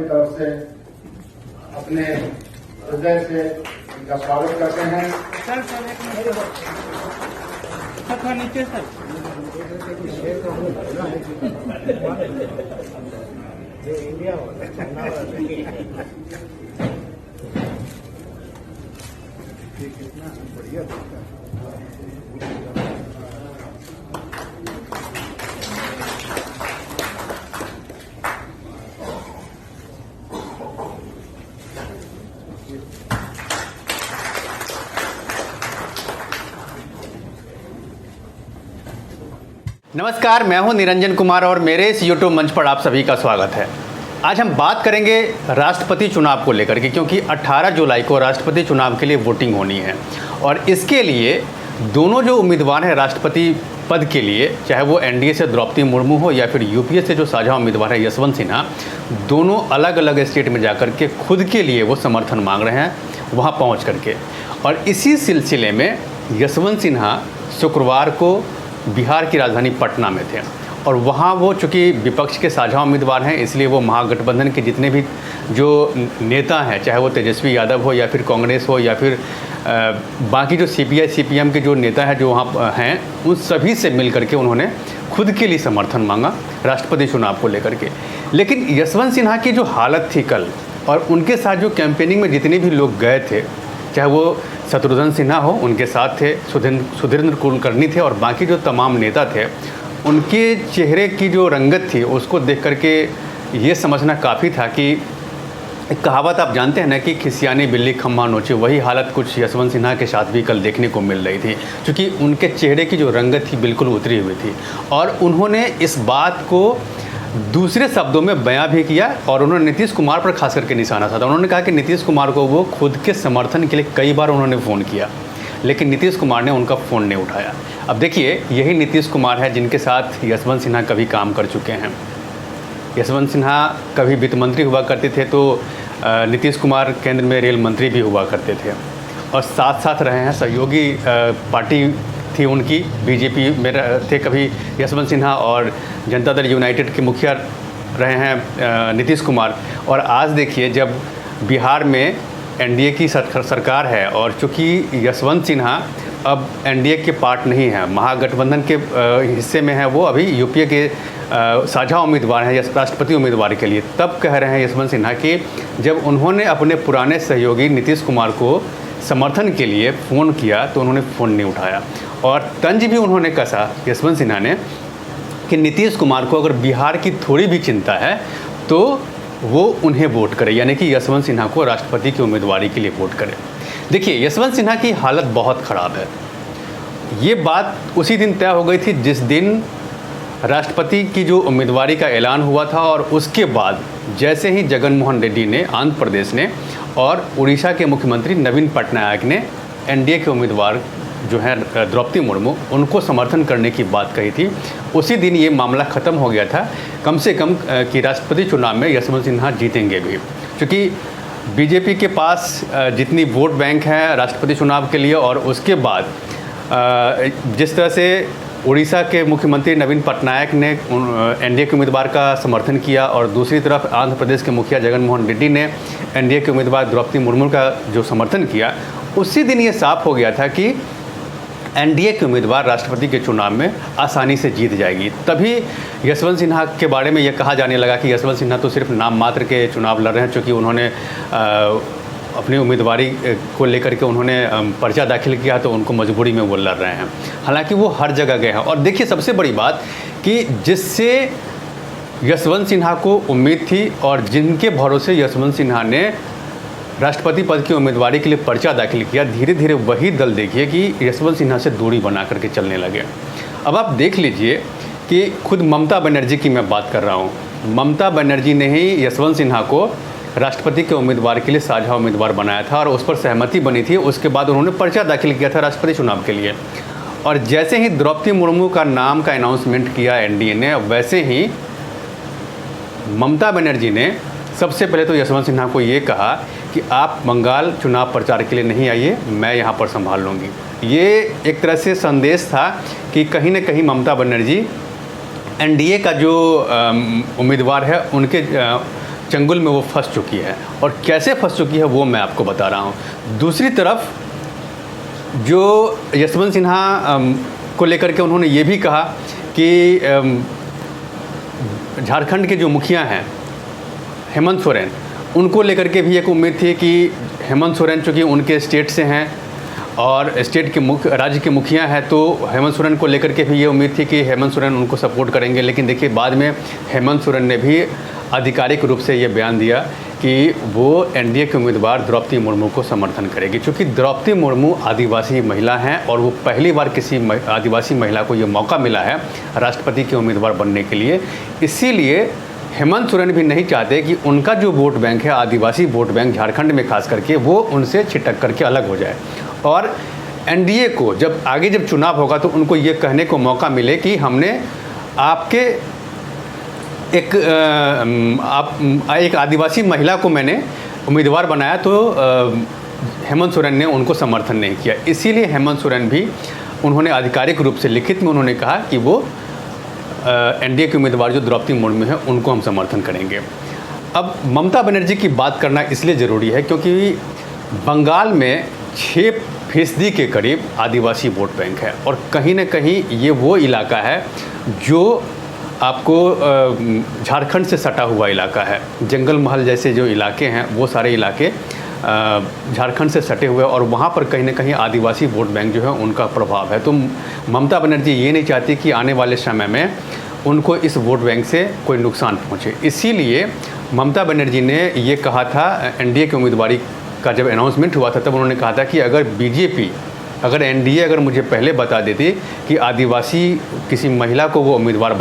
की तरफ से अपने हृदय से इनका स्वागत करते हैं। सर थोड़ा नीचे सर। कितना बढ़िया नमस्कार, मैं हूं निरंजन कुमार और मेरे इस यूट्यूब मंच पर आप सभी का स्वागत है। आज हम बात करेंगे राष्ट्रपति चुनाव को लेकर के, क्योंकि 18 जुलाई को राष्ट्रपति चुनाव के लिए वोटिंग होनी है और इसके लिए दोनों जो उम्मीदवार हैं राष्ट्रपति पद के लिए, चाहे वो एनडीए से द्रौपदी मुर्मू हो या फिर यूपीए से जो साझा उम्मीदवार है यशवंत सिन्हा, दोनों अलग अलग स्टेट में जाकर के खुद के लिए वो समर्थन मांग रहे हैं वहाँ पहुँच करके। और इसी सिलसिले में यशवंत सिन्हा शुक्रवार को बिहार की राजधानी पटना में थे और वहाँ वो चूँकि विपक्ष के साझा उम्मीदवार हैं, इसलिए वो महागठबंधन के जितने भी जो नेता हैं, चाहे वो तेजस्वी यादव हो या फिर कांग्रेस हो या फिर बाकी जो सीपीआई सीपीएम के जो नेता हैं जो वहाँ हैं, उन सभी से मिल करके उन्होंने खुद के लिए समर्थन मांगा राष्ट्रपति चुनाव को लेकर के। लेकिन यशवंत सिन्हा की जो हालत थी कल, और उनके साथ जो कैंपेनिंग में जितने भी लोग गए थे, चाहे वो शत्रुघ्न सिन्हा हो, उनके साथ थे सुधीर कुलकर्णी थे और बाकी जो तमाम नेता थे, उनके चेहरे की जो रंगत थी उसको देख करके ये समझना काफ़ी था कि एक कहावत आप जानते हैं ना कि खिसियानी बिल्ली खम्मा नोचे, वही हालत कुछ यशवंत सिन्हा के साथ भी कल देखने को मिल रही थी, क्योंकि उनके चेहरे की जो रंगत थी बिल्कुल उतरी हुई थी। और उन्होंने इस बात को दूसरे शब्दों में बयां भी किया और उन्होंने नीतीश कुमार पर खास करके निशाना साधा। उन्होंने कहा कि नीतीश कुमार को वो खुद के समर्थन के लिए कई बार उन्होंने फ़ोन किया, लेकिन नीतीश कुमार ने उनका फ़ोन नहीं उठाया। अब देखिए, यही नीतीश कुमार है जिनके साथ यशवंत सिन्हा कभी काम कर चुके हैं। यशवंत सिन्हा कभी वित्त मंत्री हुआ करते थे तो नीतीश कुमार केंद्र में रेल मंत्री भी हुआ करते थे और साथ साथ रहे हैं। सहयोगी पार्टी थी उनकी, बीजेपी में थे कभी यशवंत सिन्हा और जनता दल यूनाइटेड के मुखिया रहे हैं नीतीश कुमार। और आज देखिए, जब बिहार में एनडीए की सरकार है और चूँकि यशवंत सिन्हा अब एनडीए के पार्ट नहीं है, महागठबंधन के हिस्से में है, वो अभी यूपीए के साझा उम्मीदवार हैं राष्ट्रपति उम्मीदवार के लिए, तब कह रहे हैं यशवंत सिन्हा कि जब उन्होंने अपने पुराने सहयोगी नीतीश कुमार को समर्थन के लिए फ़ोन किया तो उन्होंने फ़ोन नहीं उठाया। और तंज भी उन्होंने कसा यशवंत सिन्हा ने कि नीतीश कुमार को अगर बिहार की थोड़ी भी चिंता है तो वो उन्हें वोट करे, यानी कि यशवंत सिन्हा को राष्ट्रपति की उम्मीदवारी के लिए वोट करे। देखिए, यशवंत सिन्हा की हालत बहुत ख़राब है। ये बात उसी दिन तय हो गई थी जिस दिन राष्ट्रपति की जो उम्मीदवारी का ऐलान हुआ था और उसके बाद जैसे ही जगन मोहन रेड्डी ने, आंध्र प्रदेश ने और उड़ीसा के मुख्यमंत्री नवीन पटनायक ने एनडीए के उम्मीदवार जो है द्रौपदी मुर्मू, उनको समर्थन करने की बात कही थी, उसी दिन ये मामला ख़त्म हो गया था कम से कम कि राष्ट्रपति चुनाव में यशवंत सिन्हा जीतेंगे भी। क्योंकि बीजेपी के पास जितनी वोट बैंक है राष्ट्रपति चुनाव के लिए, और उसके बाद जिस तरह से उड़ीसा के मुख्यमंत्री नवीन पटनायक ने एनडीए के उम्मीदवार का समर्थन किया और दूसरी तरफ आंध्र प्रदेश के मुखिया जगन मोहन रेड्डी ने एनडीए के उम्मीदवार द्रौपदी मुर्मू का जो समर्थन किया, उसी दिन ये साफ हो गया था कि एनडीए के उम्मीदवार राष्ट्रपति के चुनाव में आसानी से जीत जाएगी। तभी यशवंत सिन्हा के बारे में यह कहा जाने लगा कि यशवंत सिन्हा तो सिर्फ नाम मात्र के चुनाव लड़ रहे हैं, क्योंकि उन्होंने अपनी उम्मीदवारी को लेकर के उन्होंने पर्चा दाखिल किया तो उनको मजबूरी में वो लड़ रहे हैं। हालांकि वो हर जगह गए हैं। और देखिए, सबसे बड़ी बात कि जिससे यशवंत सिन्हा को उम्मीद थी और जिनके भरोसे यशवंत सिन्हा ने राष्ट्रपति पद की उम्मीदवारी के लिए पर्चा दाखिल किया, धीरे धीरे वही दल देखिए कि यशवंत सिन्हा से दूरी बना करके चलने लगे। अब आप देख लीजिए कि खुद ममता बनर्जी की मैं बात कर रहा हूँ, ममता बनर्जी ने ही यशवंत सिन्हा को राष्ट्रपति के उम्मीदवार के लिए साझा उम्मीदवार बनाया था और उस पर सहमति बनी थी। उसके बाद उन्होंने पर्चा दाखिल किया था राष्ट्रपति चुनाव के लिए। और जैसे ही द्रौपदी मुर्मू का नाम का अनाउंसमेंट किया एनडीए ने, वैसे ही ममता बनर्जी ने सबसे पहले तो यशवंत सिन्हा को ये कहा कि आप बंगाल चुनाव प्रचार के लिए नहीं आइए, मैं यहाँ पर संभाल लूँगी। ये एक तरह से संदेश था कि कहीं न कहीं ममता बनर्जी एनडीए का जो उम्मीदवार है उनके चंगुल में वो फंस चुकी है, और कैसे फंस चुकी है वो मैं आपको बता रहा हूँ। दूसरी तरफ जो यशवंत सिन्हा को लेकर के उन्होंने ये भी कहा कि झारखंड के जो मुखिया हैं हेमंत सोरेन, उनको लेकर के भी एक उम्मीद थी कि हेमंत सोरेन चूँकि उनके स्टेट से हैं और स्टेट के राज्य के मुखिया हैं, तो हेमंत सोरेन को लेकर के भी ये उम्मीद थी कि हेमंत सोरेन उनको सपोर्ट करेंगे। लेकिन देखिए बाद में हेमंत सोरेन ने भी आधिकारिक रूप से ये बयान दिया कि वो एनडीए के उम्मीदवार द्रौपदी मुर्मू को समर्थन करेगी, क्योंकि द्रौपदी मुर्मू आदिवासी महिला हैं और वो पहली बार किसी आदिवासी महिला को ये मौका मिला है राष्ट्रपति के उम्मीदवार बनने के लिए। इसीलिए हेमंत सोरेन भी नहीं चाहते कि उनका जो वोट बैंक है, आदिवासी वोट बैंक झारखंड में खास करके, वो उनसे छिटक करके अलग हो जाए और एनडीए को जब चुनाव होगा तो उनको ये कहने को मौका मिले कि हमने आपके एक आदिवासी महिला को मैंने उम्मीदवार बनाया, तो हेमंत सोरेन ने उनको समर्थन नहीं किया। इसीलिए हेमंत सोरेन भी उन्होंने आधिकारिक रूप से लिखित में उन्होंने कहा कि वो एनडीए के उम्मीदवार जो द्रौपदी मुर्मू है उनको हम समर्थन करेंगे। अब ममता बनर्जी की बात करना इसलिए ज़रूरी है क्योंकि बंगाल में 6% के करीब आदिवासी वोट बैंक है और कहीं न कहीं ये वो इलाका है जो आपको झारखंड से सटा हुआ इलाका है। जंगल महल जैसे जो इलाके हैं वो सारे इलाके झारखंड से सटे हुए और वहाँ पर कहीं न कहीं आदिवासी वोट बैंक जो है उनका प्रभाव है। तो ममता बनर्जी ये नहीं चाहती कि आने वाले समय में उनको इस वोट बैंक से कोई नुकसान पहुँचे। इसीलिए ममता बनर्जी ने ये कहा था, एनडीए की उम्मीदवारी का जब अनाउंसमेंट हुआ था तब उन्होंने कहा था कि अगर एनडीए अगर मुझे पहले बता देती कि आदिवासी किसी महिला को वो उम्मीदवार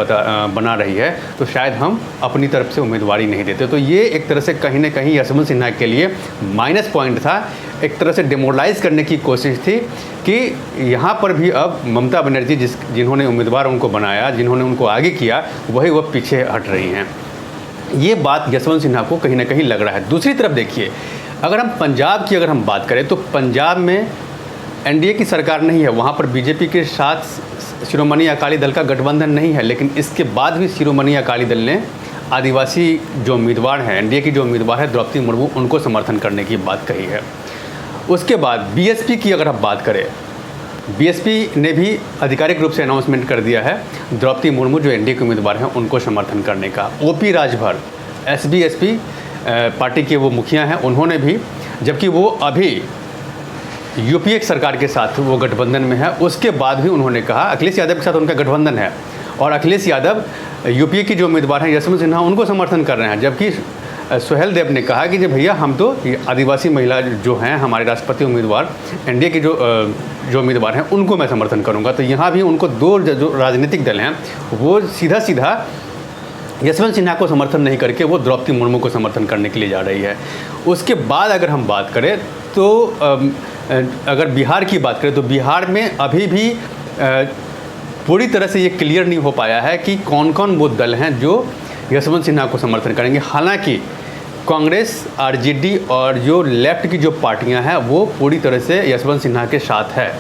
बना रही है तो शायद हम अपनी तरफ से उम्मीदवारी नहीं देते। तो ये एक तरह से कहीं न कहीं यशवंत सिन्हा के लिए माइनस पॉइंट था, एक तरह से डिमोरलाइज करने की कोशिश थी कि यहाँ पर भी अब ममता बनर्जी जिन्होंने उम्मीदवार उनको बनाया, जिन्होंने उनको आगे किया, वही वो पीछे हट रही हैं। ये बात यशवंत सिन्हा को कहीं न कहीं लग रहा है। दूसरी तरफ देखिए, अगर हम पंजाब की बात करें तो पंजाब में एनडीए की सरकार नहीं है, वहाँ पर बीजेपी के साथ शिरोमणि अकाली दल का गठबंधन नहीं है, लेकिन इसके बाद भी शिरोमणि अकाली दल ने आदिवासी जो उम्मीदवार हैं, एनडीए की जो उम्मीदवार है द्रौपदी मुर्मू, उनको समर्थन करने की बात कही है। उसके बाद बीएसपी की अगर आप बात करें, बीएसपी ने भी आधिकारिक रूप से अनाउंसमेंट कर दिया है द्रौपदी मुर्मू जो एनडीए के उम्मीदवार हैं उनको समर्थन करने का। ओपी राजभर एसबीएसपी पार्टी के वो मुखिया हैं, उन्होंने भी, जबकि वो अभी यूपीए की सरकार के साथ वो गठबंधन में है, उसके बाद भी उन्होंने कहा, अखिलेश यादव के साथ उनका गठबंधन है और अखिलेश यादव यूपीए की जो उम्मीदवार हैं यशवंत सिन्हा उनको समर्थन कर रहे हैं, जबकि सुहेल देव ने कहा कि भैया हम तो आदिवासी महिला जो हैं हमारे राष्ट्रपति उम्मीदवार, एनडीए के जो उम्मीदवार हैं उनको मैं समर्थन करूंगा। तो यहाँ भी उनको दो जो राजनीतिक दल हैं वो सीधा यशवंत सिन्हा को समर्थन नहीं करके वो द्रौपदी मुर्मू को समर्थन करने के लिए जा रही है। उसके बाद अगर हम बात करें तो अगर बिहार की बात करें तो बिहार में अभी भी पूरी तरह से ये क्लियर नहीं हो पाया है कि कौन कौन वो दल हैं जो यशवंत सिन्हा को समर्थन करेंगे। हालांकि कांग्रेस, आरजेडी और जो लेफ्ट की जो पार्टियां हैं वो पूरी तरह से यशवंत सिन्हा के साथ है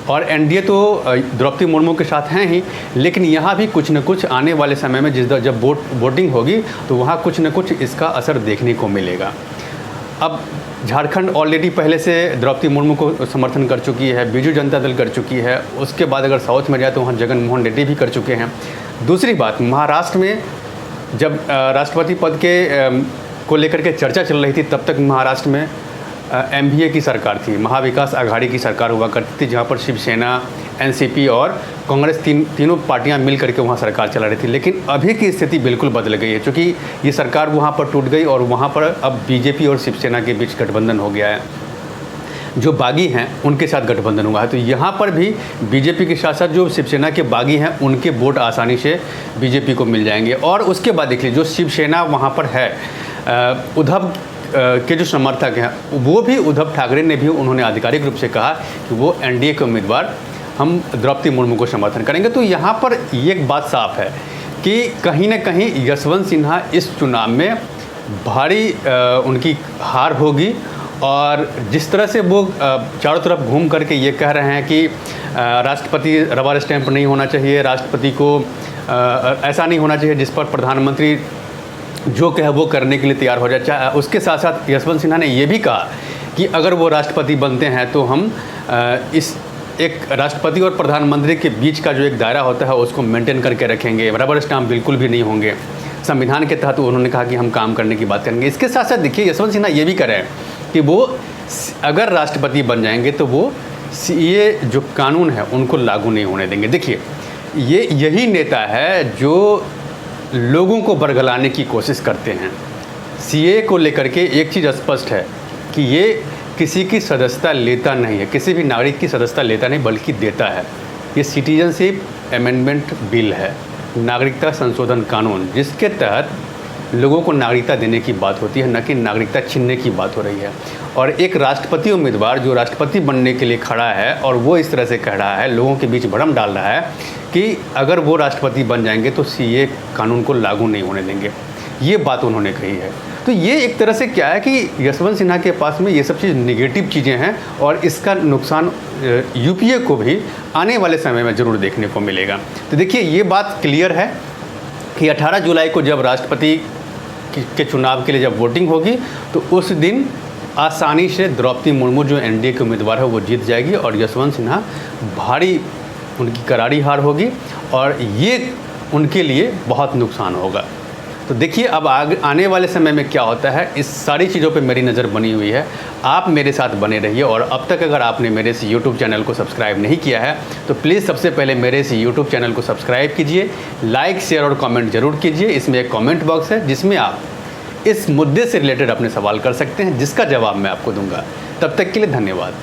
और एनडीए तो द्रौपदी मुर्मू के साथ हैं ही, लेकिन यहाँ भी कुछ न कुछ आने वाले समय में जब वोटिंग होगी तो वहाँ कुछ न कुछ इसका असर देखने को मिलेगा। अब झारखंड ऑलरेडी पहले से द्रौपदी मुर्मू को समर्थन कर चुकी है, बीजू जनता दल कर चुकी है, उसके बाद अगर साउथ में जाए तो वहाँ जगन मोहन रेड्डी भी कर चुके हैं। दूसरी बात, महाराष्ट्र में जब राष्ट्रपति पद को लेकर के चर्चा चल रही थी तब तक महाराष्ट्र में एमवीए की सरकार थी, महाविकास आघाड़ी की सरकार हुआ करती थी, जहाँ पर शिवसेना, एनसीपी और कांग्रेस तीनों पार्टियां मिल करके वहाँ सरकार चला रही थी। लेकिन अभी की स्थिति बिल्कुल बदल गई है, क्योंकि ये सरकार वहाँ पर टूट गई और वहाँ पर अब बीजेपी और शिवसेना के बीच गठबंधन हो गया है, जो बागी हैं उनके साथ गठबंधन हुआ है। तो यहाँ पर भी बीजेपी के साथ साथ जो शिवसेना के बागी हैं उनके वोट आसानी से बीजेपी को मिल जाएंगे। और उसके बाद देखिए जो शिवसेना वहाँ पर है, उद्धव के जो समर्थक हैं वो भी, उद्धव ठाकरे ने भी उन्होंने आधिकारिक रूप से कहा कि वो एनडीए के उम्मीदवार हम द्रौपदी मुर्मू को समर्थन करेंगे। तो यहाँ पर एक बात साफ है कि कहीं न कहीं यशवंत सिन्हा इस चुनाव में भारी उनकी हार होगी और जिस तरह से वो चारों तरफ घूम करके ये कह रहे हैं कि राष्ट्रपति रबर स्टैंप नहीं होना चाहिए, राष्ट्रपति को ऐसा नहीं होना चाहिए जिस पर प्रधानमंत्री जो कहे वो करने के लिए तैयार हो जाए। उसके साथ साथ यशवंत सिन्हा ने ये भी कहा कि अगर वो राष्ट्रपति बनते हैं तो हम इस एक राष्ट्रपति और प्रधानमंत्री के बीच का जो एक दायरा होता है उसको मेंटेन करके रखेंगे, रबर स्टाम्प बिल्कुल भी नहीं होंगे। संविधान के तहत उन्होंने कहा कि हम काम करने की बात करेंगे। इसके साथ साथ देखिए यशवंत सिन्हा ये भी कह रहे हैं कि वो अगर राष्ट्रपति बन जाएंगे तो वो ये जो कानून है उनको लागू नहीं होने देंगे। देखिए यही नेता है जो लोगों को बरगलाने की कोशिश करते हैं। सीए को लेकर के एक चीज़ स्पष्ट है कि ये किसी की सदस्यता लेता नहीं है, किसी भी नागरिक की सदस्यता लेता नहीं बल्कि देता है। ये सिटीजनशिप अमेंडमेंट बिल है, नागरिकता संशोधन कानून, जिसके तहत लोगों को नागरिकता देने की बात होती है, न कि नागरिकता छीनने की बात हो रही है। और एक राष्ट्रपति उम्मीदवार जो राष्ट्रपति बनने के लिए खड़ा है और वो इस तरह से कह रहा है, लोगों के बीच भ्रम डाल रहा है कि अगर वो राष्ट्रपति बन जाएंगे तो सीए कानून को लागू नहीं होने देंगे, ये बात उन्होंने कही है। तो ये एक तरह से क्या है कि यशवंत सिन्हा के पास में ये सब चीज़ निगेटिव चीज़ें हैं और इसका नुकसान यूपीए को भी आने वाले समय में ज़रूर देखने को मिलेगा। तो देखिए ये बात क्लियर है कि 18 जुलाई को जब राष्ट्रपति के चुनाव के लिए जब वोटिंग होगी तो उस दिन आसानी से द्रौपदी मुर्मू जो एनडीए के उम्मीदवार है वो जीत जाएगी और यशवंत सिन्हा भारी उनकी करारी हार होगी और ये उनके लिए बहुत नुकसान होगा। तो देखिए अब आने वाले समय में क्या होता है, इस सारी चीज़ों पे मेरी नज़र बनी हुई है। आप मेरे साथ बने रहिए और अब तक अगर आपने मेरे इस YouTube चैनल को सब्सक्राइब नहीं किया है तो प्लीज़ सबसे पहले मेरे इस YouTube चैनल को सब्सक्राइब कीजिए, लाइक शेयर और कमेंट ज़रूर कीजिए। इसमें एक कमेंट बॉक्स है जिसमें आप इस मुद्दे से रिलेटेड अपने सवाल कर सकते हैं, जिसका जवाब मैं आपको दूंगा। तब तक के लिए धन्यवाद।